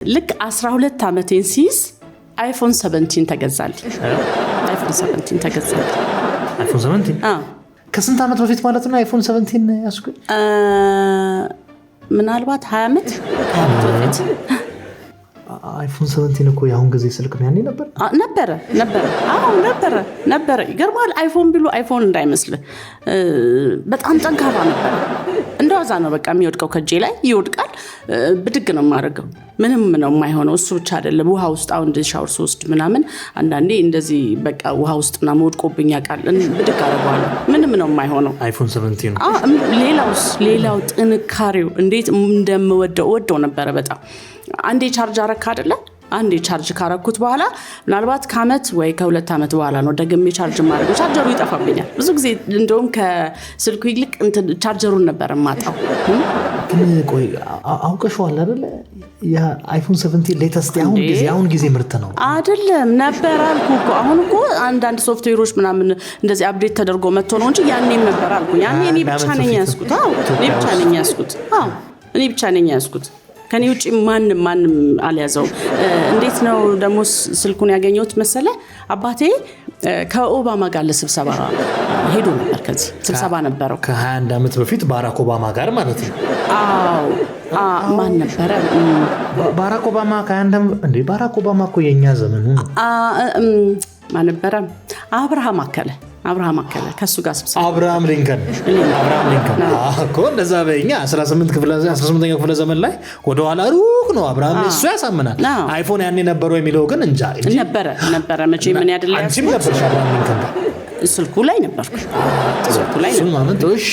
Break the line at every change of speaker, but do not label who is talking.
ልክ 12 ዓመቴን ሲይዝ አይፎን 17 ተገዛል። አይፎን 17 ተገዛል።
አይፎን 17 ከስንት ዓመት በፊት ማለት ነው? አይፎን 17 ያስኩ
ምናልባት 20 ዓመት በፊት
አይፎን 17 እኮ ያሁን ጊዜ ስልክ ነው። ያኔ ነበር። አዎ ነበር። ይገርማል። አይፎን ቢሉ አይፎን እንዳይመስል በጣም ጠንካራ ነበር። እንደዋዛ ነው በቃ የሚወድቀው ከጄ ላይ ይወድቃል። ብድግ ነው የማደርገው። ምንም ነው የማይሆነው። እሱ ብቻ አይደለም ውሃ ውስጥ አሁን እንደ ሻወር ሶስት ምናምን አንዳንዴ እንደዚህ በቃ ውሃ ውስጥና ወድቆብኝ ያውቃል። ብድግ አደርገዋለሁ። ምንም ነው የማይሆነው። አይፎን 17 ነው።
ሌላው ጥንካሬው እንዴት እንደምወደው ነበረ በጣም። አንዴ ቻርጅ አረካ አይደለ? አንዴ ቻርጅ ካረኩት በኋላ ምናልባት ከአመት ወይ ከሁለት አመት በኋላ ነው ደግሜ ቻርጅ ማድረግ። ቻርጀሩ ይጠፋብኛል ብዙ ጊዜ። እንደውም ከስልኩ ይልቅ ቻርጀሩን ነበር ማጣው።
ግን ቆይ አውቀሽዋል አይደለ? ያ አይፎን 17 ሌተስት ያሁን ጊዜ ምርት ነው
አይደለም ነበር አልኩ እኮ። አሁን እኮ አንዳንድ ሶፍትዌሮች ምናምን እንደዚህ አፕዴት ተደርጎ መጥቶ ነው እንጂ ያኔም ነበር አልኩ። ያኔ እኔ ብቻ ነኝ ያስኩት። እኔ ብቻ ነኝ ያስኩት። ከኔ ውጪ ማንም አልያዘው። እንዴት ነው ደግሞ ስልኩን ያገኘሁት መሰለ? አባቴ ከኦባማ ጋር ለስብሰባ ሄዶ ነበር። ከዚህ ስብሰባ ነበረው
ከ21 ዓመት በፊት ባራክ ኦባማ ጋር ማለት ነው።
አዎ ማን ነበረ?
ባራክ ኦባማ ከ21 እንዴ? ባራክ ኦባማ እኮ የኛ ዘመኑ ነው።
ማን ነበረ? አብርሃም አከለ ከሱ ጋር ስብሰባ።
አብርሃም ሊንከን እኮ እንደዛ በእኛ 18ኛው ክፍለ ዘመን ላይ ወደ ኋላ ሩቅ ነው አብርሃም። እሱ ያሳምናል። አይፎን ያኔ ነበረው የሚለው ግን እንጃ
ነበረ መቼ ምን ያደለ
አንቺም ነበርሽ አብርሃም ሊንከን ጋር?
ስልኩ ላይ ነበርኩ።
እሱ ማለት እሺ